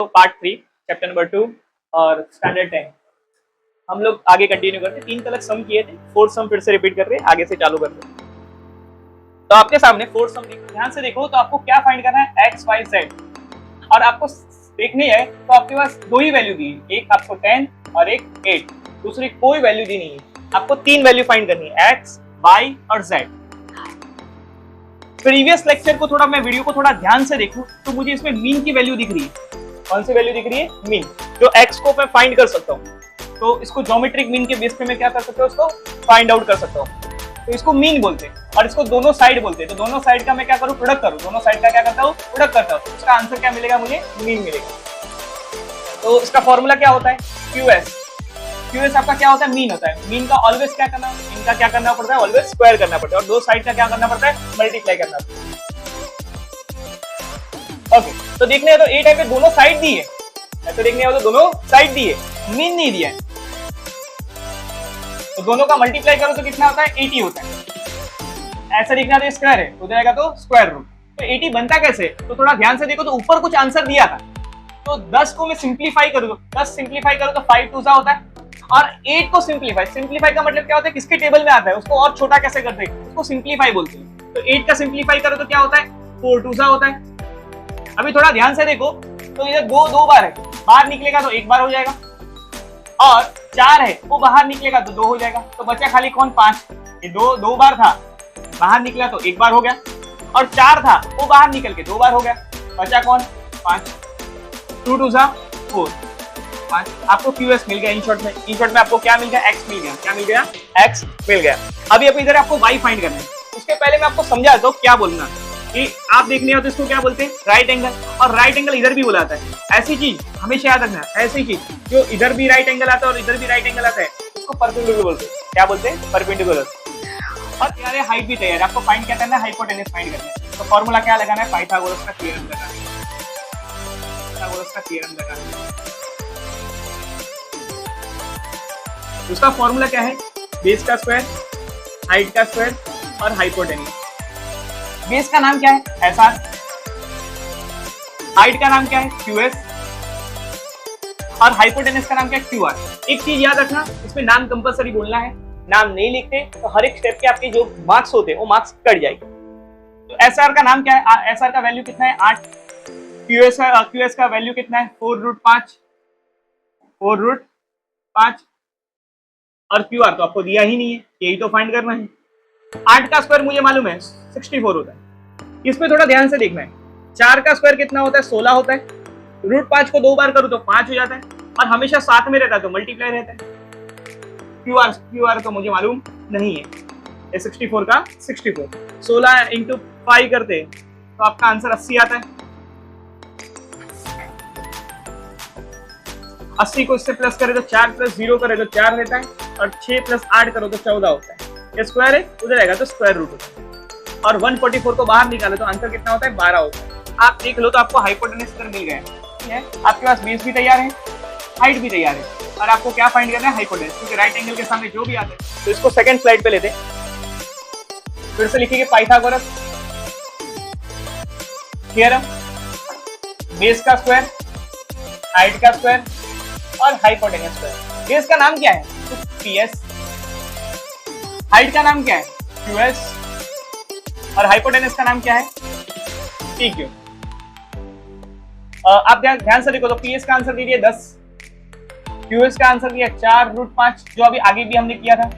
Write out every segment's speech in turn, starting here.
तो part 3 chapter number 2 और standard 10 हम लोग आगे कंटिन्यू करते। 3 तक सम किए थे, फोर्थ सम फिर से रिपीट कर रहे हैं, आगे से चालू करते हैं। तो आपके सामने फोर्थ सम ध्यान से देखो। तो आपको क्या फाइंड करना है, एक्स वाई जेड, और आपको देखनी है तो आपके पास दो ही वैल्यू दी है, एक आपको 10 और एक 8, दूसरी कोई वैल्यू दी नहीं है। आपको 3 वैल्यू फाइंड करनी है, एक्स वाई और जेड। प्रीवियस लेक्चर को थोड़ा मैं वीडियो को थोड़ा ध्यान से देखूं तो मुझे इसमें मीन की वैल्यू दिख रही है। कौन सी वैल्यू दिख रही है, मीन, जो एक्स को मैं फाइंड कर सकता हूँ। तो इसको ज्योमेट्रिक मीन के बेस पे मैं क्या कर सकता हूँ, उसको फाइंड आउट कर सकता हूँ। तो इसको मीन बोलते हैं और इसको दोनों साइड बोलते हैं। तो दोनों साइड का मैं क्या करूँ, प्रोडक्ट करूँ, दोनों साइड का क्या करता हूँ, प्रोडक्ट करता हूँ। इसका आंसर क्या मिलेगा, मुझे मीन मिलेगा। तो इसका फॉर्मूला क्या होता है, क्यूएस। क्यूएस आपका क्या होता है, मीन होता है। मीन का ऑलवेज क्या करना, इनका क्या करना पड़ता है, ऑलवेज स्क्वायर करना पड़ता है, और दो साइड का क्या करना पड़ता है, मल्टीप्लाई करना पड़ता है। ओके, तो देखने तो ए टाइप पे दोनों साइड दी है, ऐसे देखने तो दोनों साइड दी है, मीन नहीं दिया है। तो दोनों का मल्टीप्लाई करो तो कितना होता है, 80 होता है। ऐसा देखना तो स्क्वायर है, उधर आएगा तो स्क्वायर रूट। तो 80 बनता कैसे, तो थोड़ा ध्यान से देखो। तो ऊपर कुछ आंसर दिया था, तो 10 को मैं सिंप्लीफाई करूँ, 10 सिंप्लीफाई करो तो 5 2 होता है, और 8 को सिंप्लीफाई का मतलब क्या होता है, किसके टेबल में आता है, उसको और छोटा कैसे करते हैं, उसको सिंप्लीफाई बोलते हैं। तो 8 का सिंप्लीफाई करो तो क्या होता है, 4 2 होता है। अभी थोड़ा ध्यान से देखो, तो इधर दो बार है, बाहर निकलेगा तो एक बार हो जाएगा, और 4 है वो बाहर निकलेगा तो 2 हो जाएगा। तो बचा खाली कौन, 5। ये दो बार था, बाहर निकला तो एक बार हो गया, और 4 था वो बाहर निकल के 2 बार हो गया, बचा कौन, 5। 2 2 4 5। आपको क्यूएस मिल गया। इन शॉर्ट में आपको क्या मिल गया, एक्स मिल गया। क्या मिल गया, एक्स मिल गया। अभी इधर आपको वाई फाइंड करना है। उसके पहले मैं आपको समझा दो क्या बोलना कि आप देखने हो तो इसको क्या बोलते हैं, राइट एंगल। और राइट एंगल इधर भी बोला जाता है। ऐसी चीज हमेशा याद रखना, ऐसी चीज जो इधर भी राइट एंगल आता है और इधर भी राइट एंगल आता है, उसको परपेंडिकुलर बोलते हैं। क्या बोलते हैं, परपेंडिकुलर। और यार हाइट भी तैयार, आपको फाइंड क्या करना है, हाइपोटेनस फाइंड करना है। तो फॉर्मूला क्या लगाना है, पाइथागोरस का थ्योरम लगाना है। पाइथागोरस का थ्योरम लगाना है। उसका फॉर्मूला क्या है, बेस का स्क्वायर, हाइट का स्क्वायर और हाइपोटेनस। बेस का नाम क्या है, एसआर। हाइट का नाम क्या है, क्यूएस, और हाइपोटेनस का नाम क्या है, क्यूआर। एक चीज याद रखना, इसमें नाम कंपलसरी बोलना है। नाम नहीं लिखते तो हर एक स्टेप के आपके जो मार्क्स होते हैं वो मार्क्स कट जाएंगे। तो एसआर का नाम क्या है, एसआर का वैल्यू कितना है, 8। क्यूएस का वैल्यू कितना है, 4√5। और क्यूआर तो आपको दिया ही नहीं है, यही तो फाइंड करना है। 8 का स्क्वायर मुझे मालूम है 64 होता है। इसमें थोड़ा ध्यान से देखना है। 4 का स्क्वायर कितना होता है, 16 होता है। √5 को 2 बार करूं तो 5 हो जाता है, और हमेशा साथ में रहता है तो मल्टीप्लाई रहता है। क्यूआर तो मुझे मालूम नहीं है। 64 का 64, 16 इंटू 5 करते तो आपका आंसर 80 आता है। 80 को इससे प्लस करे तो 4 + 0 करे तो 4 रहता है, और 6 + 8 करो तो 14 होता है। ये स्क्वायर है, उधर आएगा तो स्क्वायर रूट होता है। और 144 को बाहर निकाले तो आंसर कितना होता है, 12 होता है। आप देख लो तो आपको हाइपोटेनस मिल गया है। आपके पास बेस भी तैयार है, हाइट भी तैयार है, और आपको क्या फाइंड करना है, हाइपोटेनस। क्योंकि राइट एंगल के सामने जो भी आते हैं, तो इसको सेकंड स्लाइड पे लेते हैं। फिर से लिखिए पाइथागोरस थ्योरम, बेस का स्क्वायर, हाइट का स्क्वायर और हाइपोटेनस स्क्वायर। बेस का नाम क्या है, पीएस। हाइट का नाम क्या है, क्यूएस, और हाइपोटेनस का नाम क्या है, पीक्यू। आप ध्यान से देखो तो पीएस का आंसर दे दिया 10, क्यूएस का आंसर दिया 4√5, जो अभी आगे भी हमने किया था।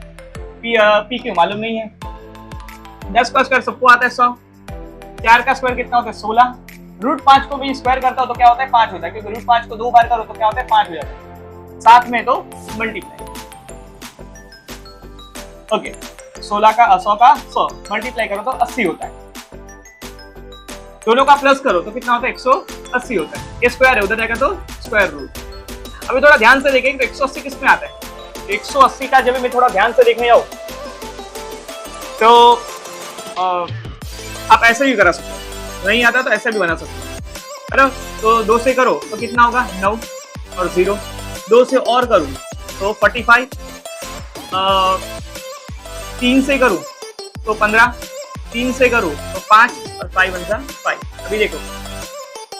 पीक्यू मालूम नहीं है। 10 का स्क्वायर सबको आता है 100, 4 का स्क्वायर कितना होता है 16, √5 को भी स्क्वायर करता हो तो क्या होता है 5 होता है, क्योंकि √5 को 2 बार करो तो क्या होता है 5 हो जाता है, साथ में तो मल्टीप्लाई। ओके, 100 का 100 मल्टीप्लाई करो तो 80 होता है। दोनों का प्लस करो तो कितना होता है, 180 होता है। ये स्क्वायर है, उधर जाएगा तो स्क्वायर रूट। अभी थोड़ा ध्यान से देखेंगे तो 180 किस में आता है। 180 का जब मैं थोड़ा ध्यान से देखने जाऊं तो आप ऐसे भी करा सकते हो, नहीं आता तो ऐसे भी बना सकते हो, है ना। तो 2 से करो तो कितना होगा, 9 और 0। 2 से और करूं तो 45, 3 से करूं तो 15, 3 से करूं तो 5, और 5 1 5। अभी देखो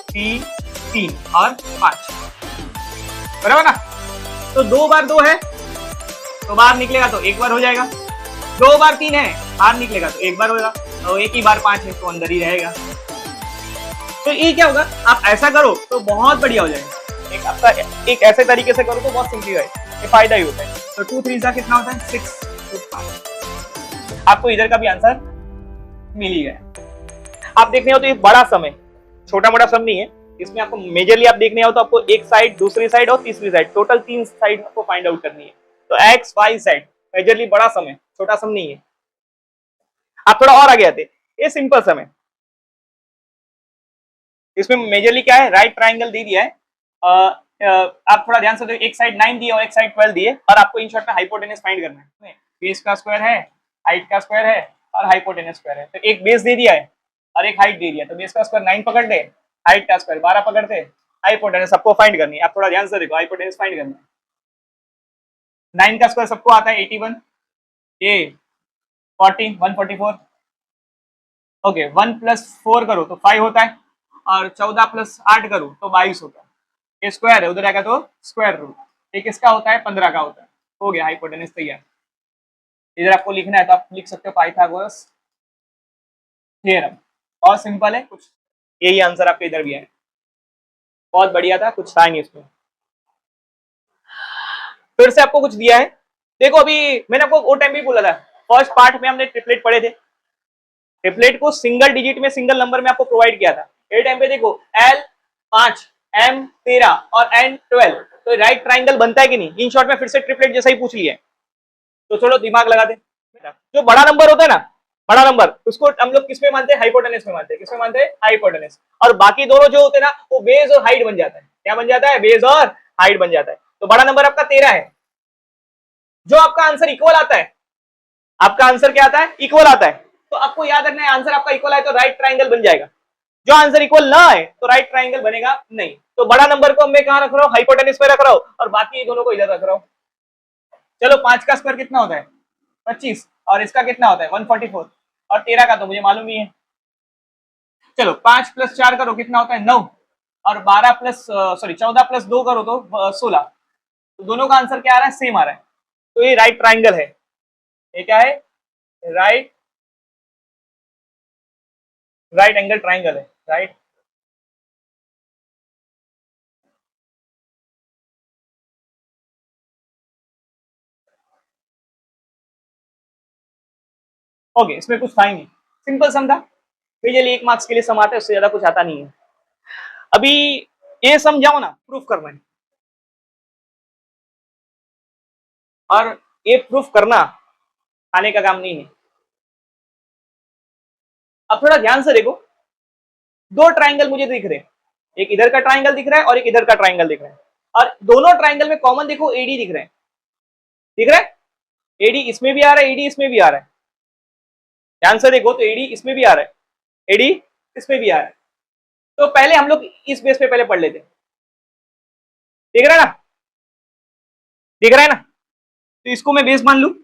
3 3 और 5, बराबर ना। तो 2 बार 2 है तो बाहर निकलेगा तो एक बार हो जाएगा, 2 बार 3 है बाहर निकलेगा तो एक बार होगा, तो एक ही बार 5 है तो अंदर ही रहेगा। तो ये क्या होगा, आप ऐसा करो तो बहुत बढ़िया हो जाएगा। एक आपका एक ऐसे तरीके से करो तो बहुत सिंपली है, ये फायदा ही होता है। तो 2 3 जा कितना होता है 6, तो 5। आपको इधर का भी आंसर मिल ही गया। आप देखने हो तो ये बड़ा सम है, छोटा मोटा सम नहीं है। इसमें आपको मेजरली आप देखने हो तो आपको एक साइड, दूसरी साइड और तीसरी साइड, टोटल 3 साइड आपको फाइंड आउट करनी है। तो एक्स वाई जेड मेजरली बड़ा सम है, छोटा सम नहीं है। आप थोड़ा और आगे आते, ये सिंपल सम है। इसमें मेजरली क्या है, राइट ट्राइंगल दे दिया है। आप थोड़ा ध्यान से देखो, एक साइड 9 दिए और एक साइड 12 दिए, और आपको इन शॉर्ट में हाइपोटेनस फाइंड करना है। बेस का स्क्वायर है, हाइट का स्क्वायर है और हाइपोटेनस स्क्वायर है। तो एक बेस दे दिया है और एक हाइट दे दिया, तो बेस का स्क्वायर 9 पकड़ दे, हाइट का स्क्वायर 12 पकड़ दे, हाइपोटेनस सबको फाइंड करनी है। आप थोड़ा ध्यान से देखो, हाइपोटेनस फाइंड करना है। 9 का स्क्वायर सबको आता है 81, ये 40 144, ओके 1 + 4 करो तो 5 होता है, और 14 + 8 करो तो 22 होता है। ये स्क्वायर है, उधर आएगा तो स्क्वायर रूट। ये किसका होता है 15 का होता है। हो गया हाइपोटेनस तैयार। इधर आपको लिखना है तो आप लिख सकते हो पाइथागोरस थ्योरम, और सिंपल है कुछ, यही आंसर आपके इधर भी है। बहुत बढ़िया था, कुछ था नहीं इसमें। फिर से आपको कुछ दिया है, देखो अभी मैंने आपको वो टाइम भी बोला था, फर्स्ट पार्ट में हमने ट्रिपलेट पढ़े थे। ट्रिपलेट को सिंगल डिजिट में, सिंगल नंबर में आपको प्रोवाइड किया था। ये टाइम पे देखो L 5, M 13 और N 12, तो राइट ट्राइंगल बनता है कि नहीं। इन शॉर्ट में फिर से ट्रिपलेट जैसा ही पूछ लिया है, तो चलो दिमाग लगा दे। जो बड़ा नंबर होता है ना, बड़ा नंबर, उसको हम लोग किस में मानते हैं, हाइपोटेनस में मानते हैं। किसमें मानते हैं, हाइपोटेनस। और बाकी दोनों जो होते हैं ना, वो बेस और हाइट बन जाता है। क्या बन जाता है, बेस और हाइट बन जाता है। तो बड़ा नंबर आपका 13 है। जो आपका आंसर इक्वल आता है, आपका आंसर क्या आता है, इक्वल आता है। तो आपको याद रखना है, आंसर आपका इक्वल है तो राइट ट्राइंगल बन जाएगा। जो आंसर इक्वल ना है तो राइट ट्राइंगल बनेगा नहीं। तो बड़ा नंबर को मैं कहां रख रहा हूं, हाइपोटेनस पे रख रहा हूं, और बाकी दोनों को इधर रख रहा हूं। चलो 5 का स्क्वायर कितना होता है 25, और इसका कितना होता है 144, और 13 का तो मुझे मालूम ही है। चलो 5 + 4 करो कितना होता है 9, और 12 प्लस 14 + 2 करो तो 16। तो दोनों का आंसर क्या आ रहा है, सेम आ रहा है। तो ये राइट ट्राइंगल है। ये क्या है, राइट एंगल ट्राइंगल है। राइट, ओके इसमें कुछ था ही नहीं, सिंपल सम था। मेजरली 1 मार्क्स के लिए सम आता है, उससे ज्यादा कुछ आता नहीं है। अभी ये समझाओ ना, प्रूफ करना है, और ये प्रूफ करना खाने का काम नहीं है। अब थोड़ा ध्यान से देखो, दो ट्राइंगल मुझे दिख रहे हैं, एक इधर का ट्राइंगल दिख रहा है और एक इधर का ट्राइंगल दिख रहा है, और दोनों ट्राइंगल में कॉमन देखो एडी दिख रहे हैं। दिख रहा है, एडी इसमें भी आ रहा है, एडी इसमें भी आ रहा है। ध्यान से देखो तो एडी इसमें भी आ रहा है, एडी इसमें भी आ रहा है। तो पहले हम लोग इस बेस पे पहले पढ़ लेते हैं। दिख रहा है ना, दिख रहा है ना। तो इसको मैं बेस मान लू,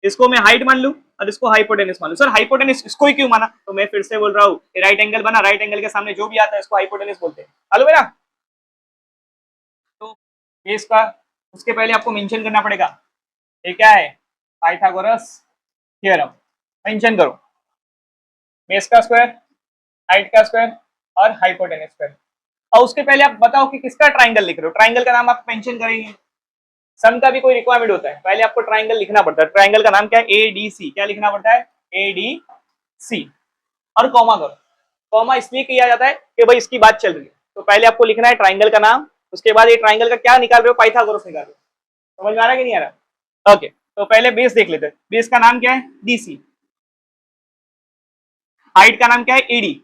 इसको मैं हाइट मान लू, और इसको हाइपोटेनस मान लू। सर हाइपोटेनस इसको ही क्यों माना, तो मैं फिर से बोल रहा हूँ, राइट एंगल बना, राइट एंगल के सामने जो भी आता है इसको हाइपोटेनस बोलते हैं। हेलो बेटा, तो बेस का उसके पहले आपको मेंशन करना पड़ेगा, ये क्या है, पाइथागोरस थ्योरम। मेंशन करो, बेस का स्क्वायर, हाइट का स्क्वायर और हाइपोटेनस स्क्वायर। और उसके पहले आप बताओ कि किसका ट्राइंगल लिख रहे हो, ट्राइंगल का नाम आप मेंशन करेंगे। सम का भी कोई रिक्वायरमेंट होता है, पहले आपको ट्राइंगल लिखना पड़ता है। ट्राइंगल का नाम क्या है, ADC। क्या लिखना पड़ता है, ADC, और कॉमा करो। कॉमा इसलिए किया जाता है कि भाई इसकी बात चल रही है, तो पहले आपको लिखना है ट्राइंगल का नाम, उसके बाद ये ट्राइंगल का क्या निकाल रहे हो, पाइथागोरस निकाल रहे हो। समझ में आ रहा है कि नहीं आ रहा। ओके, तो पहले बेस देख लेते हैं। बेस का नाम क्या है, DC। हाइट का नाम क्या है, AD।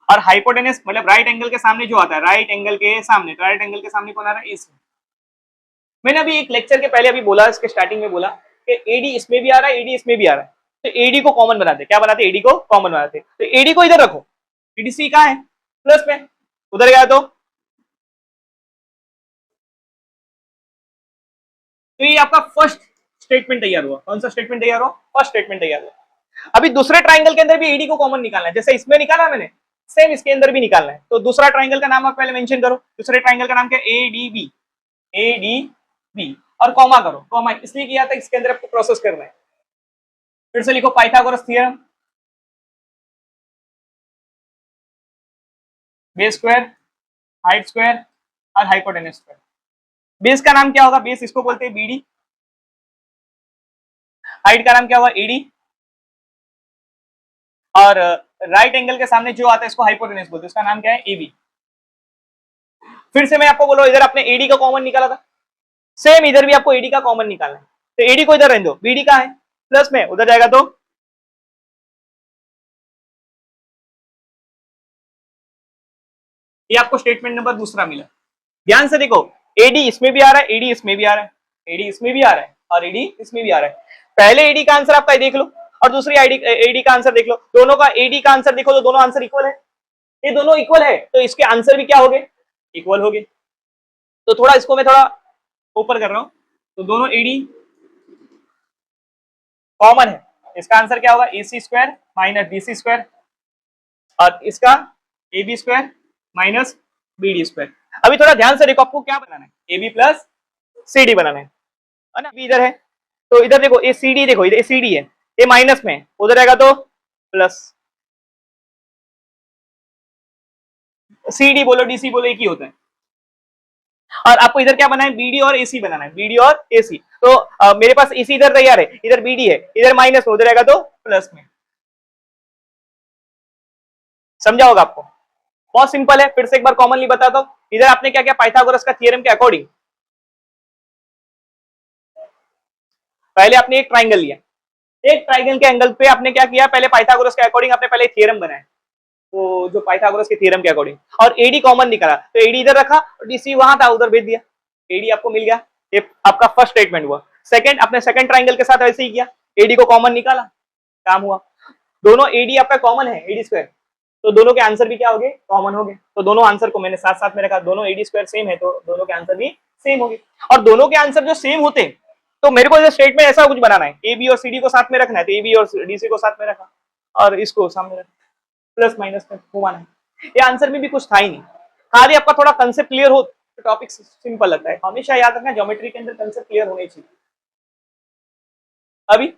और हाइपोटेनस मतलब राइट एंगल के सामने जो आता है, राइट एंगल के सामने, राइट एंगल के सामने कौन आ रहा है, AC। मैंने अभी एक लेक्चर के पहले अभी बोला, इसके स्टार्टिंग में बोला कि एडी इसमें भी आ रहा है, एडी इसमें भी आ रहा है, तो एडी को कॉमन बनाते, क्या बनाते, एडी को कॉमन बनाते। तो एडी को इधर रखो, एडीसी कहाँ है, प्लस में, उधर गया तो ये आपका फर्स्ट स्टेटमेंट तैयार हुआ। कौन सा स्टेटमेंट तैयार हुआ, फर्स्ट स्टेटमेंट तैयार हुआ। अभी दूसरे ट्राइंगल के अंदर भी एडी को कॉमन निकालना है, जैसे इसमें निकाला मैंने, सेम इसके अंदर भी निकालना है। तो दूसरा ट्राइंगल का नाम आप पहले मेंशन करो। दूसरे ट्राइंगल का नाम क्या है? ADB, ADB, और कॉमा करो। कॉमा इसलिए किया था, इसके अंदर आपको प्रोसेस करना है। फिर से लिखो Pythagoras theorem, base square, height square और हाइपोटेनस स्क्वायर। बेस का नाम क्या होगा? बेस इसको बोलते हैं BD। हाइट का नाम क्या होगा? AD। और राइट एंगल के सामने जो आता है इसको हाइपोटेनस बोलते हैं, इसका नाम क्या है? AB। फिर से मैं आपको बोलो, इधर आपने AD का कॉमन निकाला था, सेम इधर भी आपको AD का कॉमन निकालना है। तो AD को इधर रहने दो, BD का है प्लस में, उधर जाएगा तो ये आपको स्टेटमेंट नंबर दूसरा मिला। ध्यान से देखो, AD इसमें भी आ रहा है, AD इसमें भी आ रहा है, AD इसमें भी आ रहा है और AD इसमें भी आ रहा है। पहले AD का आंसर आपका देख लो और दूसरी AD का आंसर देख लो। दोनों का AD का आंसर देखो तो दोनों आंसर इक्वल है। ये दोनों इक्वल है तो इसके आंसर भी क्या हो गए? इक्वल हो गए। तो थोड़ा इसको मैं थोड़ा ऊपर कर रहा हूं, तो दोनों AD कॉमन है। इसका आंसर क्या होगा? AC square minus BC square और इसका AB square minus BD square. अभी थोड़ा ध्यान से देखो, आपको क्या बनाना है? AB प्लस CD बनाना है ना? अभी इधर है तो इधर देखो, ये CD देखो, इधर CD है, ये माइनस में, उधर आएगा तो प्लस। CD बोलो DC बोलो एक ही होता है। और आपको इधर क्या बनाना है? BD और AC बनाना है, BD और AC। तो मेरे पास AC इधर तैयार है, इधर BD है, इधर माइनस में, उधर आएगा तो प्लस में। समझा होगा आपको? बहुत सिंपल है। फिर से एक बार कॉमनली बताता हूं, इधर आपने क्या किया? पाइथागोरस का थ्योरम के अकॉर्डिंग पहले आपने एक ट्राइंगल लिया, एक ट्राइंगल के एंगल पे आपने क्या किया? पहले पाइथागोरस के अकॉर्डिंग आपने पहले थ्योरम बनाया, तो जो पाइथागोरस के थ्योरम के अकॉर्डिंग, और AD कॉमन निकाला, तो AD इधर रखा और DC वहां था, उधर भेज दिया, AD आपको मिल गया। ये आपका फर्स्ट स्टेटमेंट हुआ। सेकंड, आपने सेकंड ट्राइंगल के साथ वैसे ही किया, AD को कॉमन निकाला, काम हुआ। दोनों AD आपका कॉमन है, AD स्क्वायर, तो दोनों के आंसर भी क्या हो गए? कॉमन हो गए। तो दोनों आंसर को मैंने साथ साथ में रखा, दोनों AD स्क्वायर सेम है तो दोनों के आंसर भी सेम हो गए। और दोनों के आंसर जो सेम होते हैं तो मेरे को स्टेटमेंट ऐसा कुछ बनाना है, AB और CD को साथ में रखना है, तो AB और DC को साथ में रखा और इसको सामने रखा, प्लस माइनस में घुमाना है। ये आंसर में भी कुछ था ही नहीं, खाली आपका थोड़ा कंसेप्ट क्लियर हो तो टॉपिक सिंपल लगता है। हमेशा याद रखना, ज्योमेट्री के अंदर कंसेप्ट क्लियर होने चाहिए। अभी